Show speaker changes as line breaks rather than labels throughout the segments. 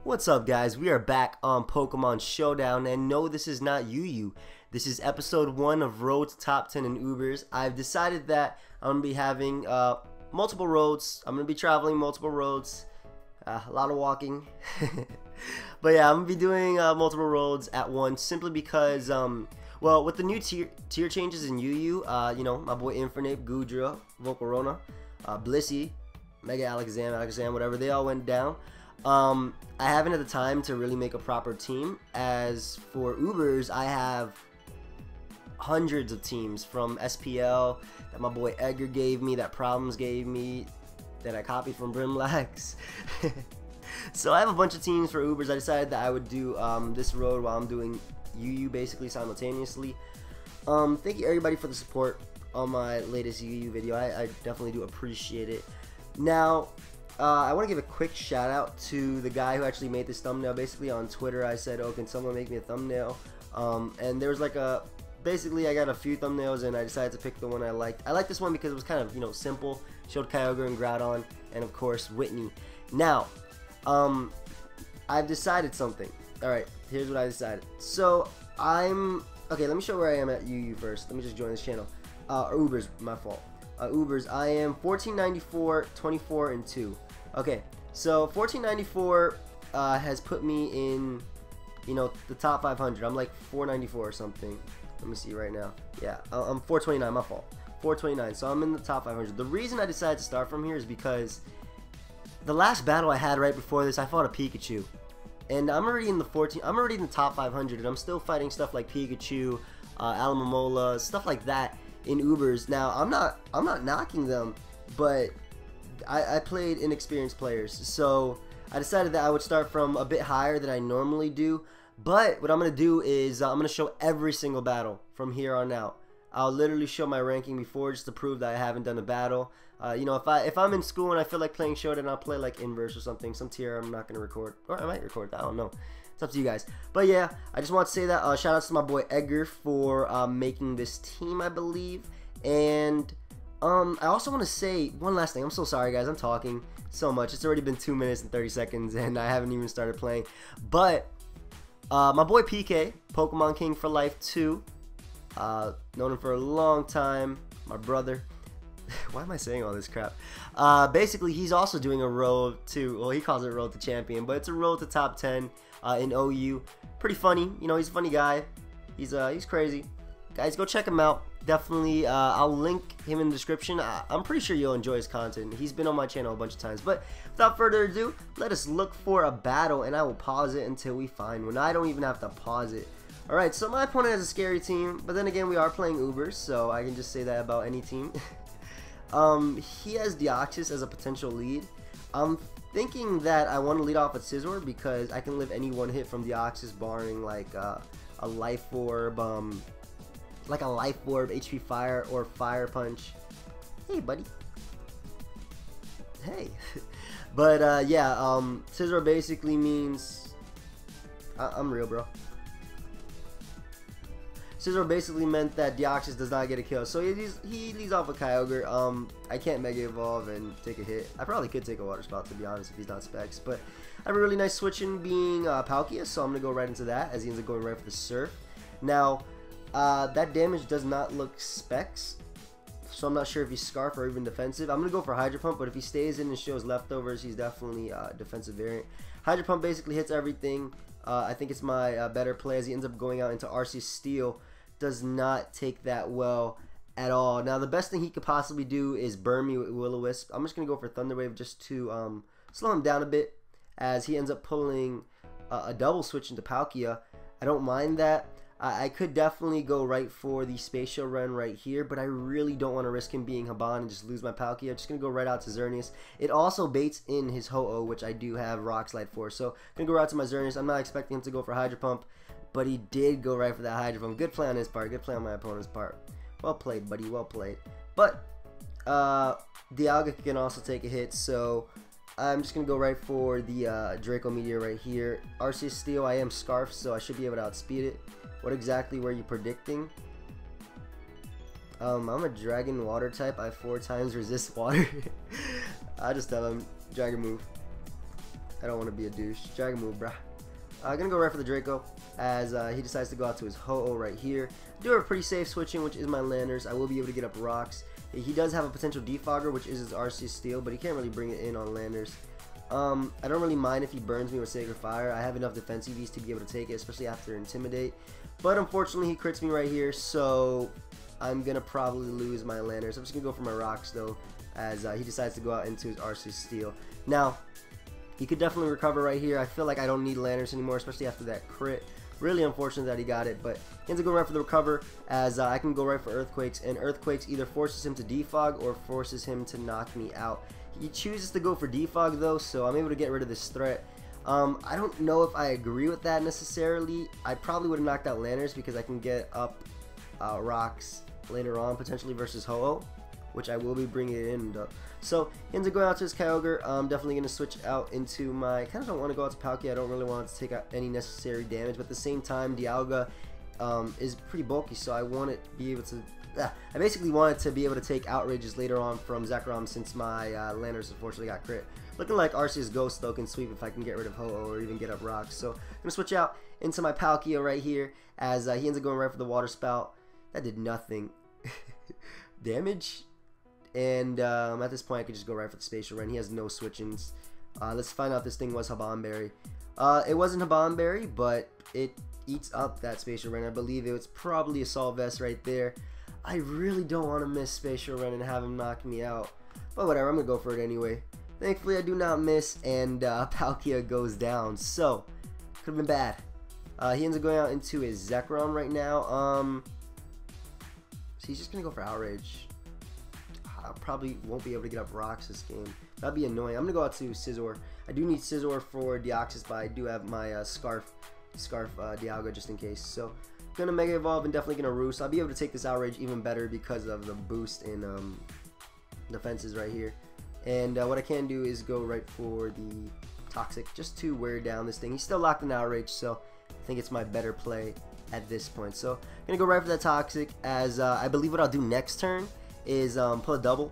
What's up, guys? We are back on Pokemon Showdown, and no, this is not UU. This is episode 1 of Road to Top 10 in Ubers. I've decided that I'm going to be having multiple roads. I'm going to be traveling multiple roads, a lot of walking. But yeah, I'm going to be doing multiple roads at once simply because, well, with the new tier changes in UU, you know, my boy Infernape, Goodra, Volcarona, Blissey, Mega Alakazam, whatever, they all went down. I haven't had the time to really make a proper team. As for Ubers, I have hundreds of teams from SPL that my boy Edgar gave me, that Problems gave me, that I copied from Brimlax. So I have a bunch of teams for Ubers. I decided that I would do this road while I'm doing UU basically simultaneously. Thank you everybody for the support on my latest UU video. I definitely do appreciate it. Now, I want to give a quick shout out to the guy who actually made this thumbnail. Basically on Twitter I said, oh, can someone make me a thumbnail? And there was like basically I got a few thumbnails and I decided to pick the one I liked. I like this one because it was kind of, you know, simple. Showed Kyogre and Groudon and of course Whitney. Now, I've decided something. Alright, here's what I decided. So okay, let me show where I am at UU first. Let me just join this channel. Ubers, my fault. Ubers, I am 1494, 24, and 2. Okay, so 1494 has put me in, you know, the top 500. I'm like 494 or something. Let me see right now. Yeah, I'm 429, my fault. 429, so I'm in the top 500. The reason I decided to start from here is because the last battle I had right before this, I fought a Pikachu. And I'm already in the top 500, and I'm still fighting stuff like Pikachu, Alamomola, stuff like that in Ubers. Now, I'm not knocking them, but I played inexperienced players, so I decided that I would start from a bit higher than I normally do. But what I'm gonna do is I'm gonna show every single battle from here on out. I'll literally show my ranking before just to prove that I haven't done a battle. You know, if I'm in school and I feel like playing Showdown, I'll play like Inverse or something. Some tier I'm not gonna record, or I might record. I don't know. It's up to you guys. But yeah, I just want to say that shout out to my boy Edgar for making this team, I believe. And I also want to say one last thing. I'm so sorry, guys. I'm talking so much. It's already been 2 minutes and 30 seconds, and I haven't even started playing. But my boy PK, Pokemon King for Life 2, known him for a long time. My brother. Why am I saying all this crap? Basically, he's also doing a road to, well, he calls it Road to Champion, but it's a Road to Top 10 in OU. Pretty funny, you know, he's a funny guy. He's crazy. Guys, go check him out. Definitely, I'll link him in the description. I'm pretty sure you'll enjoy his content. He's been on my channel a bunch of times. But without further ado, let us look for a battle, and I will pause it until we find one. I don't even have to pause it. Alright, so my opponent has a scary team, but then again, we are playing Ubers, so I can just say that about any team. He has Deoxys as a potential lead. I'm thinking that I want to lead off with Scizor because I can live any one hit from Deoxys barring like a Life Orb, HP Fire, or Fire Punch. Hey, buddy. Hey. But yeah, Scizor basically means I'm real, bro. Scizor basically meant that Deoxys does not get a kill, so he leads off with Kyogre. I can't Mega Evolve and take a hit. I probably could take a Water Spout, to be honest, if he's not Specs, but I have a really nice switch in being Palkia, so I'm going to go right into that, as he ends up going right for the Surf. Now, that damage does not look Specs, so I'm not sure if he's Scarf or even defensive. I'm going to go for Hydro Pump, but if he stays in and shows leftovers, he's definitely defensive variant. Hydro Pump basically hits everything. I think it's my better play, as he ends up going out into RC Steel. Does not take that well at all. Now, the best thing he could possibly do is burn me with Will-O-Wisp. I'm just going to go for Thunder Wave just to slow him down a bit, as he ends up pulling a double switch into Palkia. I don't mind that. I could definitely go right for the Spatial Run right here, but I really don't want to risk him being Haban and just lose my Palkia. I'm just going to go right out to Xerneas. It also baits in his Ho-Oh, which I do have Rock Slide for. So, I'm going to go right to my Xerneas. I'm not expecting him to go for Hydro Pump, but he did go right for that Hydro Pump. Good play on his part. Good play on my opponent's part. Well played, buddy. Well played. But Dialga can also take a hit, so I'm just going to go right for the Draco Meteor right here. RC Steel, I am Scarf, so I should be able to outspeed it. What exactly were you predicting? I'm a Dragon Water type. I have 4 times resist water. I just tell him Dragon move. I don't want to be a douche. Dragon move, bruh. Gonna go right for the Draco as he decides to go out to his Ho-Oh right here. Do have a pretty safe switching, which is my Landers. I will be able to get up rocks. He does have a potential Defogger, which is his Arceus Steel, but he can't really bring it in on Landers. I don't really mind if he burns me with Sacred Fire. I have enough defense EVs to be able to take it, especially after Intimidate. But unfortunately, he crits me right here, so I'm gonna probably lose my Landers. I'm just gonna go for my rocks though, as he decides to go out into his Arceus Steel. Now, he could definitely recover right here. I feel like I don't need Landers anymore, especially after that crit. Really unfortunate that he got it, but he ends up going right for the recover, as I can go right for Earthquakes, and Earthquakes either forces him to defog or forces him to knock me out. He chooses to go for defog though, so I'm able to get rid of this threat. I don't know if I agree with that necessarily. I probably would have knocked out Landers because I can get up rocks later on, potentially versus Ho-Oh, which I will be bringing it in though. So he ends up going out to his Kyogre. I'm definitely going to switch out into my, kind of don't want to go out to Palkia. I don't really want to take out any necessary damage, but at the same time Dialga is pretty bulky, so I want to be able to, I basically wanted to be able to take outrages later on from Zekrom since my Landers unfortunately got crit. Looking like Arceus Ghost though can sweep if I can get rid of Ho-Oh or even get up rocks. So I'm going to switch out into my Palkia right here as he ends up going right for the Water Spout. That did nothing. Damage? And at this point I could just go right for the Spatial Run. He has no switch-ins. Let's find out if this thing was Habanberry. It wasn't Habanberry, but it eats up that Spatial Run. I believe it was probably Assault Vest right there. I really don't want to miss Spatial Run and have him knock me out. But whatever, I'm going to go for it anyway. Thankfully I do not miss, and Palkia goes down. So, could have been bad. He ends up going out into his Zekrom right now. So he's just going to go for Outrage. I probably won't be able to get up rocks this game. That'd be annoying. I'm gonna go out to Scizor. I do need Scizor for Deoxys, but I do have my Scarf Dialga just in case. So gonna Mega Evolve and definitely gonna Roost. I'll be able to take this Outrage even better because of the boost in defenses right here. And what I can do is go right for the Toxic just to wear down this thing. He's still locked in Outrage, so I think it's my better play at this point. So I'm gonna go right for that Toxic, as I believe what I'll do next turn is pull a double,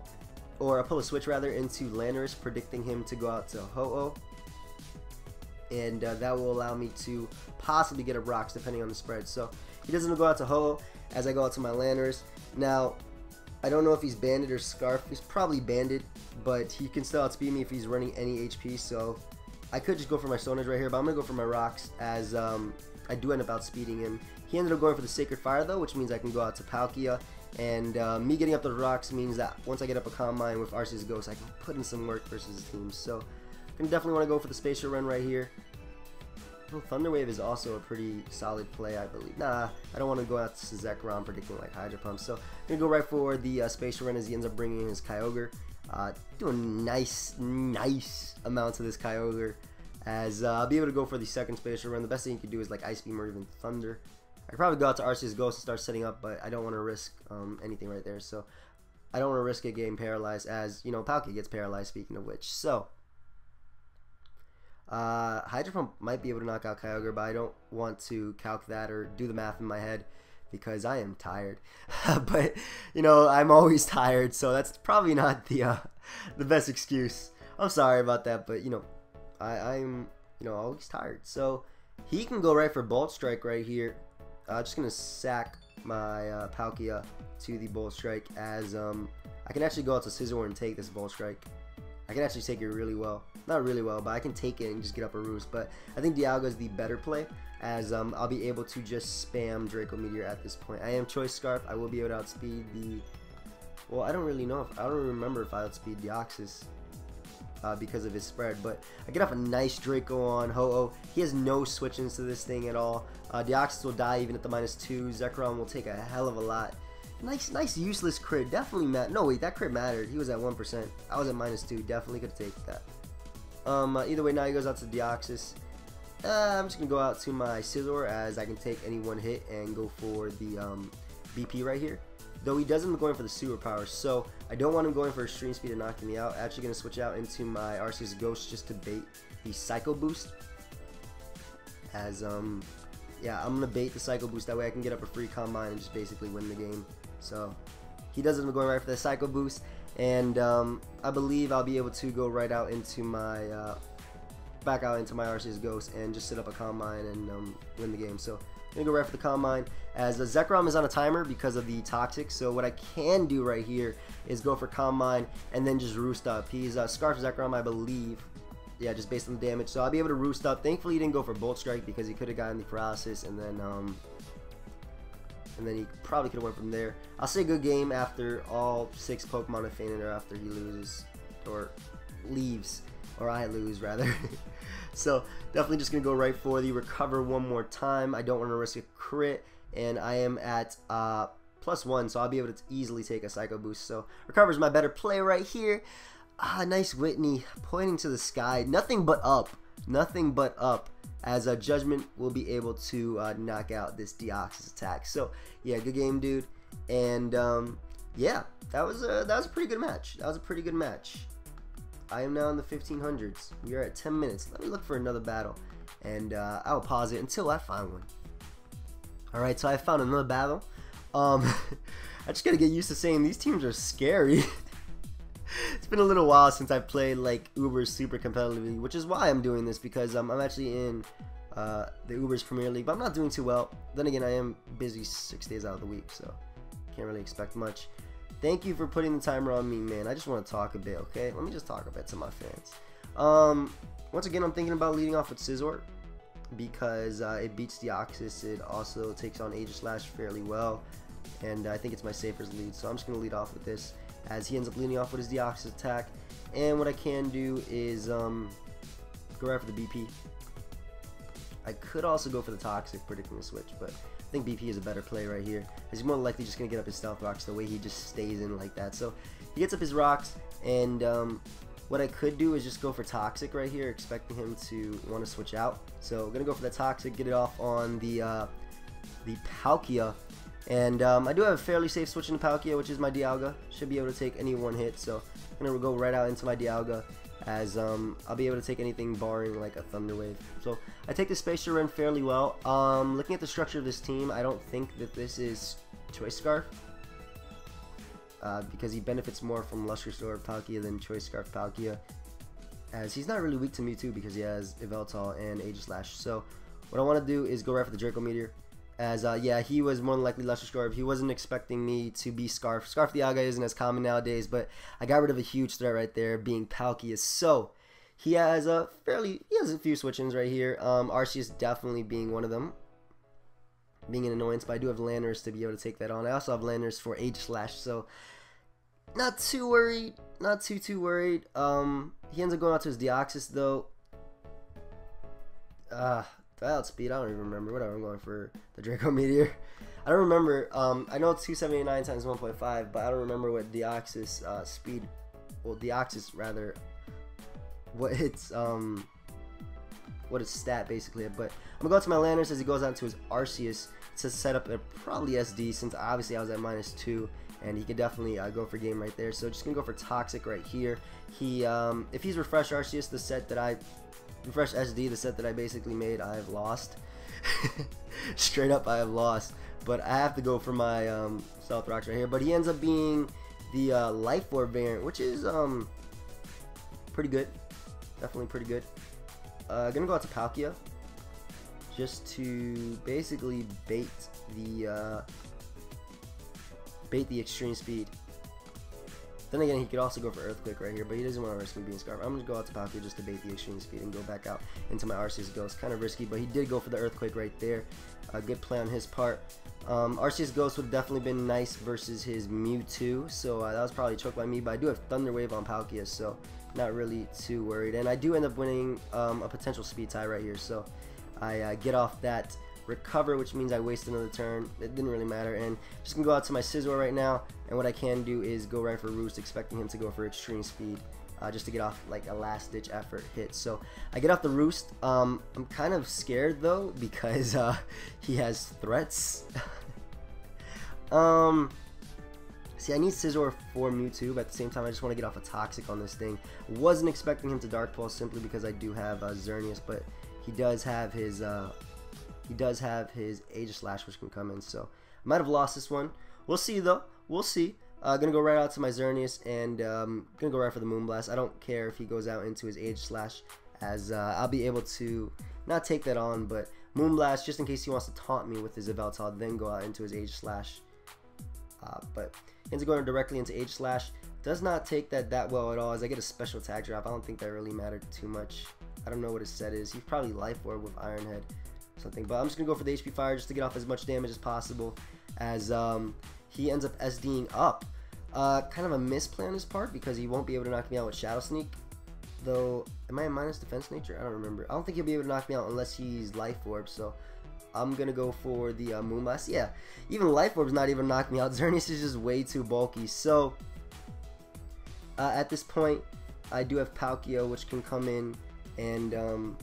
or pull a switch rather, into Landorus, predicting him to go out to Ho-Oh, and that will allow me to possibly get up rocks depending on the spread. So he doesn't go out to Ho-Oh as I go out to my Landorus. Now I don't know if he's banded or Scarf. He's probably banded, but he can still outspeed me if he's running any HP, so I could just go for my Stone Edge right here, but I'm gonna go for my rocks as I do end up outspeeding him. He ended up going for the Sacred Fire though, which means I can go out to Palkia. And me getting up the rocks means that once I get up a Combine with Arceus Ghost, I can put in some work versus his team. So I definitely want to go for the Spatial Run right here. Well, Thunder Wave is also a pretty solid play, I believe. Nah, I don't want to go out to Zekrom predicting like Hydro Pump. So I'm going to go right for the Spatial Run as he ends up bringing in his Kyogre. Doing nice amounts of this Kyogre, as I'll be able to go for the second Spatial Run. The best thing you can do is like Ice Beam or even Thunder. I could probably go out to Arceus Ghost and start setting up, but I don't want to risk anything right there. So I don't want to risk it getting paralyzed, as you know, Palkia gets paralyzed, speaking of which. So Hydro Pump might be able to knock out Kyogre, but I don't want to calc that or do the math in my head because I am tired. But you know, I'm always tired, so that's probably not the best excuse. I'm sorry about that, but you know, I'm always tired. So he can go right for Bolt Strike right here. Just gonna sack my Palkia to the Bolt Strike, as I can actually go out to Scizor and take this Bolt Strike. I can actually take it really well. Not really well, but I can take it and just get up a Roost. But I think Dialga is the better play, as I'll be able to just spam Draco Meteor at this point. I am Choice Scarf. I will be able to outspeed the... Well, I don't really know. I don't remember if I outspeed Deoxys because of his spread. But I get off a nice Draco on Ho-Oh. He has no switch-ins to this thing at all. Deoxys will die even at the -2. Zekrom will take a hell of a lot. Nice useless crit. Definitely no wait, that crit mattered. He was at 1%. I was at -2. Definitely could take that. Either way, now he goes out to Deoxys. I'm just gonna go out to my Scizor, as I can take any one hit and go for the BP right here. Though he doesn't going for the superpower, so I don't want him going for Extreme Speed and knocking me out. Actually gonna switch out into my Arceus Ghost just to bait the Psycho Boost. As yeah, I'm gonna bait the Psycho Boost, that way I can get up a free Combine and just basically win the game. So he doesn't end up going right for the Psycho Boost, and I believe I'll be able to go right out into my back out into my Arceus Ghost and just set up a Combine and win the game. So I'm going to go right for the Combine, as the Zekrom is on a timer because of the Toxic. So what I can do right here is go for Combine and then just Roost up. He's Scarf Zekrom, I believe. Yeah, just based on the damage. So I'll be able to Roost up. Thankfully, he didn't go for Bolt Strike because he could have gotten the Paralysis, and then he probably could have went from there. I'll say good game after all 6 Pokemon have fainted, or after he loses, or leaves, or I lose rather. So definitely just gonna go right for the recover one more time. I don't want to risk a crit, and I am at +1, so I'll be able to easily take a Psycho Boost. So recover is my better play right here. Nice Whitney pointing to the sky. Nothing but up. Nothing but up. As a Judgment will be able to knock out this Deoxys attack. So yeah, good game, dude. And yeah, that was a pretty good match. That was a pretty good match. I am now in the 1500s. We are at 10 minutes. Let me look for another battle, and I'll pause it until I find one. All right, so I found another battle. I just gotta get used to saying these teams are scary. It's been a little while since I played like Ubers super competitively, which is why I'm doing this, because I'm actually in the Ubers Premier League, but I'm not doing too well. Then again, I am busy 6 days out of the week, so can't really expect much. Thank you for putting the timer on me, man. I just want to talk a bit, okay? Let me just talk a bit to my fans. Once again, I'm thinking about leading off with Scizor because it beats Deoxys. It also takes on Aegislash fairly well, and I think it's my safest lead, so I'm just going to lead off with this, as he ends up leading off with his Deoxys attack. And what I can do is go right for the BP. I could also go for the Toxic, predicting the switch, but I think BP is a better play right here, as he's more likely just going to get up his Stealth Rocks the way he just stays in like that. So he gets up his rocks, and what I could do is just go for Toxic right here, expecting him to want to switch out. So I'm going to go for the Toxic, get it off on the Palkia. And I do have a fairly safe switch into Palkia, which is my Dialga. Should be able to take any one hit, so I'm going to go right out into my Dialga, as I'll be able to take anything barring like a Thunder Wave. So I take the Spacer Run fairly well. Looking at the structure of this team, I don't think that this is Choice Scarf, because he benefits more from Lustrous Orb Palkia than Choice Scarf Palkia, as he's not really weak to Mewtwo because he has Yveltal and Aegislash. So what I want to do is go right for the Draco Meteor, as yeah, he was more than likely Lustrous Orb. He wasn't expecting me to be Scarf. Scarf Dialga isn't as common nowadays, but I got rid of a huge threat right there, being Palkia. So he has a few switch-ins right here. Arceus definitely being one of them, being an annoyance, but I do have Landers to be able to take that on. I also have Landers for Aegislash, so not too worried. Not too worried. He ends up going out to his Deoxys though. Outspeed, I don't even remember. Whatever, I'm going for the Draco Meteor. I don't remember. I know it's 279 times 1.5, but I don't remember what Deoxys speed, well, Deoxys rather, what its stat basically. But I'm gonna go to my Landers as he goes out to his Arceus to set up a probably SD, since obviously I was at -2, and he could definitely go for game right there. So just gonna go for Toxic right here. He if he's Refresh Arceus, the set that I Refresh SD, the set that I basically made, I have lost. Straight up, I have lost. But I have to go for my Stealth Rocks right here. But he ends up being the Life Orb variant, which is pretty good. Definitely pretty good. Gonna go out to Palkia, just to basically bait the extreme speed. Then again, he could also go for Earthquake right here, but he doesn't want to risk me being Scarf. I'm going to go out to Palkia just to bait the extreme speed and go back out into my Arceus Ghost. Kind of risky, but he did go for the Earthquake right there. A good play on his part. Arceus Ghost would have definitely been nice versus his Mewtwo, so that was probably choked by me, but I do have Thunder Wave on Palkia, so not really too worried. And I do end up winning a potential speed tie right here, so I get off that recover, which means I waste another turn. It didn't really matter, and just gonna go out to my Scizor right now, and what I can do is go right for Roost, expecting him to go for extreme speed, just to get off like a last ditch effort hit. So I get off the Roost. I'm kind of scared though, because he has threats. See, I need Scizor for Mewtwo, but at the same time I just want to get off a Toxic on this thing. Wasn't expecting him to Dark Pulse simply because I do have Xerneas, but he does have his Aegislash, which can come in, so I might have lost this one. We'll see though. We'll see. Gonna go right out to my Xerneas, and gonna go right for the Moonblast. I don't care if he goes out into his Aegislash, as I'll be able to not take that on, but Moonblast just in case he wants to taunt me with his Yveltal, then go out into his Age Slash. But ends up going directly into Age Slash. Does not take that well at all, as I get a special attack drop. I don't think that really mattered too much. I don't know what his set is. He's probably Life Orb with Iron Head or something. But I'm just going to go for the HP Fire just to get off as much damage as possible, as he ends up SDing up. Kind of a misplay on his part because he won't be able to knock me out with Shadow Sneak. Though, am I a minus defense nature? I don't remember. I don't think he'll be able to knock me out unless he's Life Orb. So I'm going to go for the Moonblast. Yeah, even Life Orb's not even knock me out. Xerneas is just way too bulky. So at this point, I do have Palkia, which can come in, and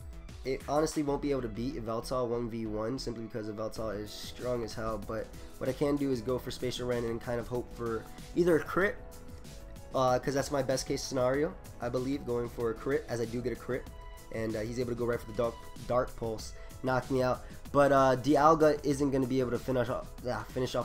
it honestly won't be able to beat Yveltal 1v1 simply because Yveltal is strong as hell. But what I can do is go for Spatial Rend and kind of hope for either a crit, because that's my best case scenario, I believe, going for a crit, as I do get a crit, and he's able to go right for the Dark Pulse, knock me out. But Dialga isn't going to be able to finish off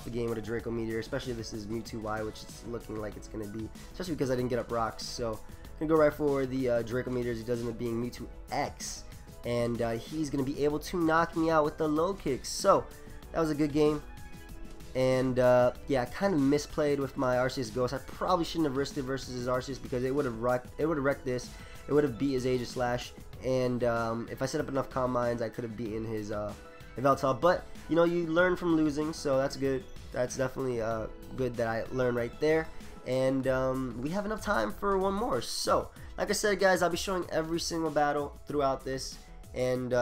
the game with a Draco Meteor, especially if this is Mewtwo Y, which it's looking like it's going to be, especially because I didn't get up rocks. So I'm going to go right for the Draco Meteors. He does end up being Mewtwo X, and he's going to be able to knock me out with the low kicks. So that was a good game. And yeah, I kind of misplayed with my Arceus Ghost. I probably shouldn't have risked it versus his Arceus because it would have wrecked this. It would have beat his Aegis Slash, and if I set up enough Calm Minds, I could have beaten his Yveltal. But you know, you learn from losing, so that's good. That's definitely good that I learned right there. And we have enough time for one more. So, like I said, guys, I'll be showing every single battle throughout this, and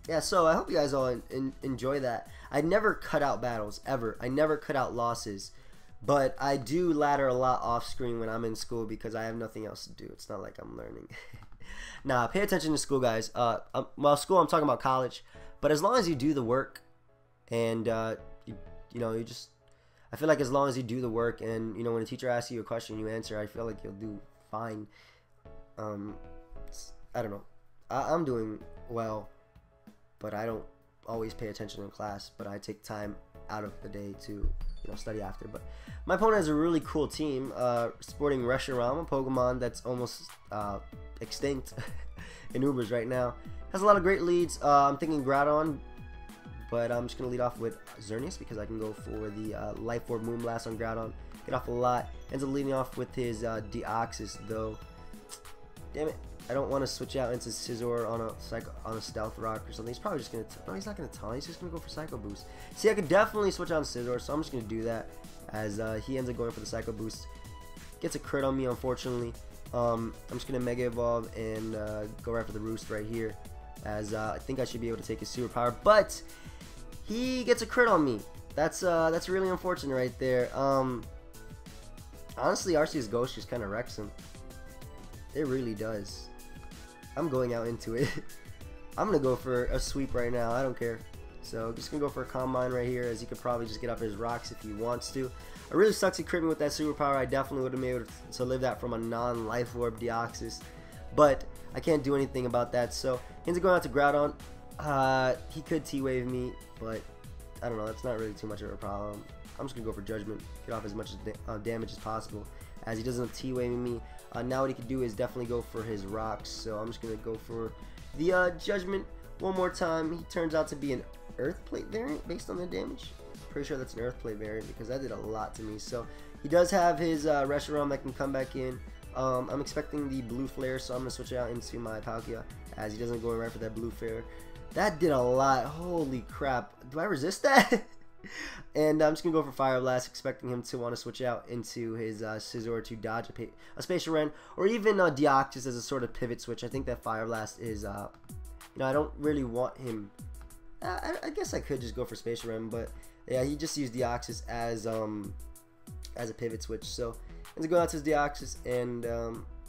yeah, so I hope you guys all enjoy that. I never cut out battles, ever. I never cut out losses. But I do ladder a lot off screen when I'm in school because I have nothing else to do. It's not like I'm learning. Nah, pay attention to school, guys. Well, school, I'm talking about college. But as long as you do the work, and you know, I feel like as long as you do the work, and you know, when a teacher asks you a question, you answer, I feel like you'll do fine. I don't know. I'm doing well, but I don't always pay attention in class. But I take time out of the day to study after. But my opponent has a really cool team, sporting Reshiram, a Pokemon that's almost extinct in Ubers right now. Has a lot of great leads. I'm thinking Groudon, but I'm just gonna lead off with Xerneas because I can go for the Life Orb Moonblast on Groudon, get off a lot. Ends up leading off with his Deoxys though. Damn it! I don't want to switch out into Scizor on a Stealth Rock or something. He's probably just gonna. No, he's not gonna taunt. He's just gonna go for Psycho Boost. See, I could definitely switch on Scizor, so I'm just gonna do that. As he ends up going for the Psycho Boost, gets a crit on me, unfortunately. I'm just gonna Mega Evolve and go right for the Roost right here, as I think I should be able to take his superpower, but he gets a crit on me. That's really unfortunate right there. Honestly, Arceus Ghost just kind of wrecks him. It really does. I'm going out into it. I'm gonna go for a sweep right now. I don't care. So just gonna go for a Calm Mind right here, as he could probably just get off his rocks if he wants to. It really sucks he crit me with that superpower. I definitely would have been able to live that from a non-Life Orb Deoxys, but I can't do anything about that. So he ends up going out to Groudon. He could T-Wave me, but I don't know. That's not really too much of a problem. I'm just gonna go for Judgment, get off as much damage as possible, as he doesn't T-Wave me. Now what he could do is definitely go for his rocks, so I'm just going to go for the Judgment one more time. He turns out to be an Earth Plate variant based on the damage. Pretty sure that's an Earth Plate variant because that did a lot to me. So he does have his Reshiram that can come back in. I'm expecting the Blue Flare, so I'm going to switch out into my Palkia, as he doesn't go right for that Blue Flare. That did a lot. Holy crap. Do I resist that? And I'm just going to go for Fire Blast, expecting him to want to switch out into his Scizor to dodge a Spatial Rend, or even Deoxys as a sort of pivot switch. I think that Fire Blast is, I don't really want him. I guess I could just go for Spatial Rend, but yeah, he just used Deoxys as a pivot switch. So I'm going to go out to his Deoxys, and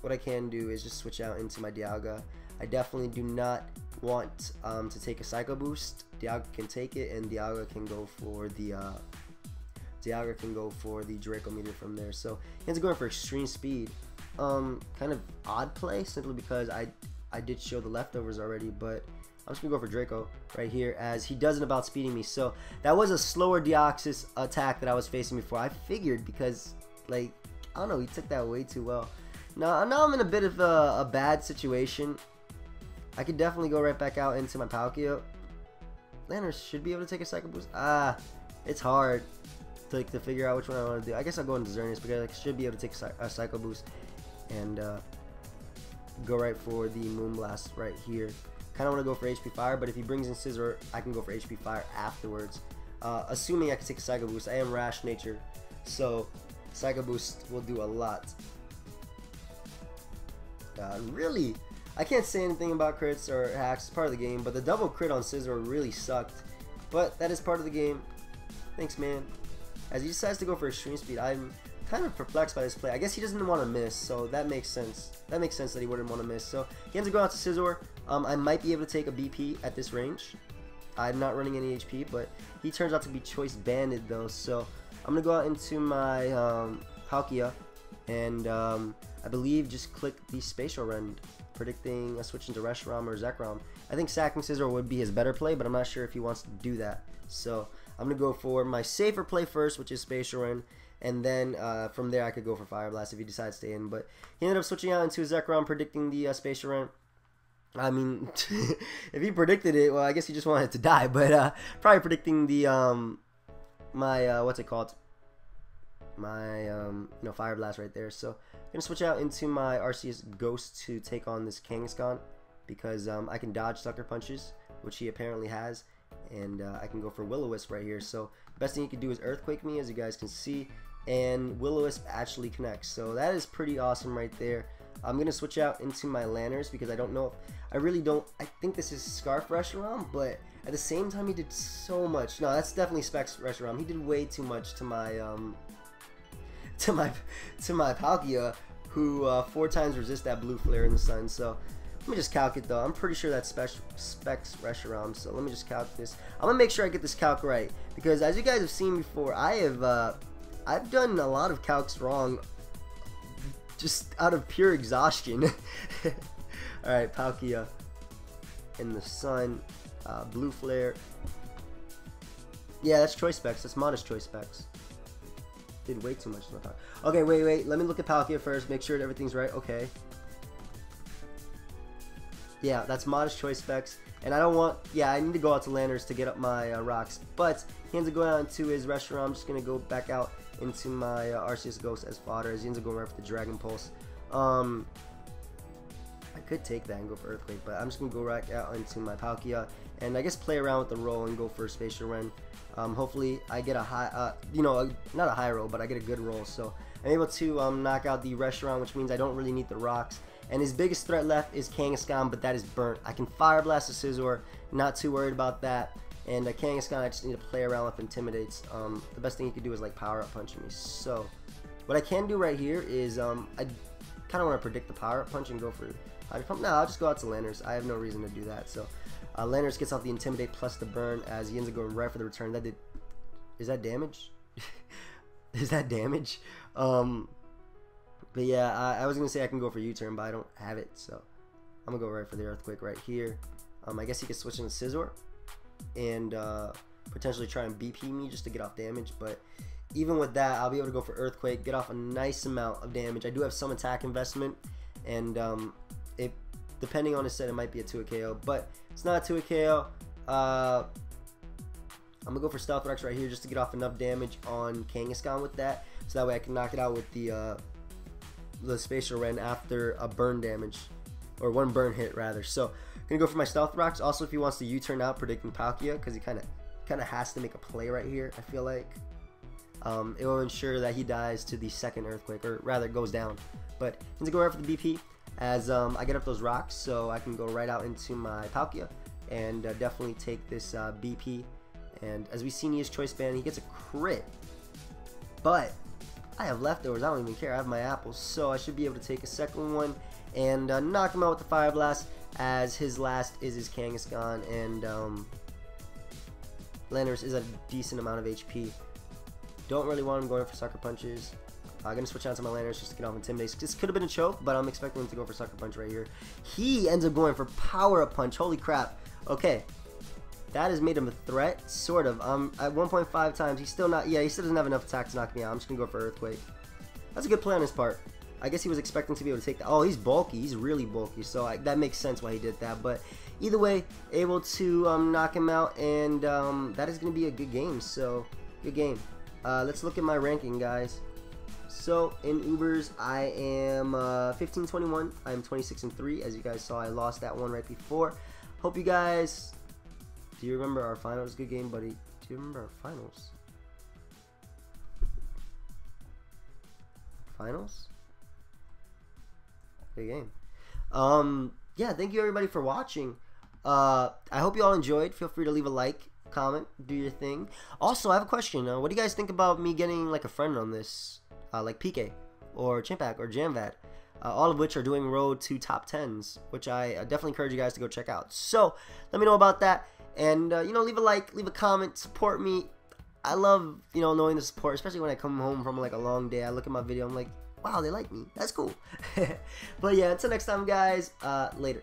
what I can do is just switch out into my Dialga. I definitely do not want to take a Psycho Boost. Dialga can take it, and Dialga can go for the Draco Meteor from there. So he ends up going for Extreme Speed. Kind of odd play, simply because I did show the leftovers already, but I'm just gonna go for Draco right here, as he doesn't about speeding me. So that was a slower Deoxys attack that I was facing before. I figured, because like, I don't know, he took that way too well. Now I'm in a bit of a bad situation. I could definitely go right back out into my Palkia. Lanners should be able to take a Psycho Boost. It's hard to figure out which one I want to do. I guess I'll go into Xerneas because I should be able to take a Psycho Boost and go right for the Moonblast right here. Kind of want to go for HP Fire, but if he brings in Scizor, I can go for HP Fire afterwards. Assuming I can take a Psycho Boost. I am Rash Nature, so Psycho Boost will do a lot. Really, I can't say anything about crits or hacks. It's part of the game, but the double crit on Scizor really sucked. But that is part of the game. Thanks, man. As he decides to go for Extreme Speed, I'm kind of perplexed by this play. I guess he doesn't want to miss, so that makes sense. That makes sense that he wouldn't want to miss. So he ends up going out to Scizor. I might be able to take a BP at this range. I'm not running any HP, but he turns out to be Choice Banded though. So I'm gonna go out into my Palkia, and I believe just click the Spatial Rend, predicting a switch into Reshiram or Zekrom. I think sacking Scizor would be his better play, but I'm not sure if he wants to do that. So I'm gonna go for my safer play first, which is Spatial Rend. And then from there I could go for Fire Blast if he decides to stay in. But he ended up switching out into Zekrom, predicting the Spatial Rend. I mean, if he predicted it, well, I guess he just wanted it to die. But probably predicting the what's it called? My Fire Blast right there. So I'm gonna switch out into my Arceus Ghost to take on this Kangaskhan because I can dodge Sucker Punches, which he apparently has, and I can go for Will-O-Wisp right here. So best thing he can do is Earthquake me, as you guys can see, and Will-O-Wisp actually connects. So that is pretty awesome right there. I'm gonna switch out into my Lanners because I don't know if I think this is Scarf Reshiram, but at the same time he did so much. No, that's definitely Specs Reshiram. He did way too much to my to my Palkia, who 4 times resist that blue flare in the sun. So let me just calc it though. I'm pretty sure that's Specs Reshiram. So let me just calc this. I'm gonna make sure I get this calc right because as you guys have seen before, I've done a lot of calcs wrong, just out of pure exhaustion. Alright, Palkia in the sun, blue flare. Yeah, that's Choice Specs. That's modest Choice Specs. Did way too much to my Palkia. Okay, wait. Let me look at Palkia first. Make sure that everything's right. Okay. Yeah, that's modest Choice Specs. And I don't want... Yeah, I need to go out to Lanners to get up my rocks. But he ends up going out into his Reshiram. I'm just going to go back out into my Arceus Ghost as fodder, as he ends up going right for the Dragon Pulse. I could take that and go for Earthquake, but I'm just going to go right out into my Palkia and I guess play around with the roll and go for Spatial Rend. Hopefully I get a high, not a high roll, but I get a good roll. So I'm able to knock out the Reshiram, which means I don't really need the rocks. And his biggest threat left is Kangaskhan, but that is burnt. I can Fire Blast a Scizor, not too worried about that. And Kangaskhan, I just need to play around with Intimidates. The best thing you could do is like Power Up Punching me. So what I can do right here is I kind of want to predict the Power Up Punch and go for Hydro Pump. No, I'll just go out to Lanners. I have no reason to do that. So Lanners gets off the Intimidate plus the Burn as he ends up going right for the return. That did... Is that damage? Is that damage? But yeah, I was going to say I can go for U-turn, but I don't have it. So I'm going to go right for the Earthquake right here. I guess he could switch into Scizor and potentially try and BP me just to get off damage. But even with that, I'll be able to go for Earthquake, get off a nice amount of damage. I do have some attack investment, and depending on his set, it might be a 2-hit KO, but it's not a 2-hit KO. I'm gonna go for Stealth Rex right here just to get off enough damage on Kangaskhan with that, so that way I can knock it out with the Spatial Rend after a burn damage, or 1 burn hit rather. So I'm gonna go for my Stealth Rocks. Also, if he wants to U-turn out, predicting Palkia, because he kind of has to make a play right here. I feel like it will ensure that he dies to the second Earthquake, or rather goes down. But he's gonna go right for the BP as I get up those rocks, so I can go right out into my Palkia and definitely take this BP. And as we see in his Choice Band, he gets a crit, but I have leftovers. I don't even care. I have my apples, so I should be able to take a second one and knock him out with the Fire Blast, as his last is his Kangaskhan, and Lanners is a decent amount of HP. Don't really want him going for Sucker Punches. I'm going to switch out to my Lanners just to get off Intimidate. This could have been a choke, but I'm expecting him to go for Sucker Punch right here. He ends up going for Power Up Punch. Holy crap. Okay. That has made him a threat, sort of. At 1.5 times, he's still not... Yeah, he still doesn't have enough attack to knock me out. I'm just going to go for Earthquake. That's a good play on his part. I guess he was expecting to be able to take that. Oh, he's bulky. He's really bulky. So that makes sense why he did that. But either way, able to knock him out. And that is going to be a good game. So, good game. Let's look at my ranking, guys. So, in Ubers, I am 15-21. I'm 26-3. As you guys saw, I lost that one right before. Hope you guys... Do you remember our finals? Good game, buddy. Do you remember our finals? Finals? Good game. Yeah, thank you everybody for watching. I hope you all enjoyed. Feel free to leave a like, comment, do your thing. Also, I have a question. What do you guys think about me getting like a friend on this? Like PK or Chimpak or Jamvad, all of which are doing road to top 10s, which I definitely encourage you guys to go check out. So let me know about that, and you know, leave a like, leave a comment, support me. I love, you know, knowing the support, especially when I come home from like a long day. I look at my video, I'm like, wow, they like me. That's cool. But yeah, until next time, guys. Later.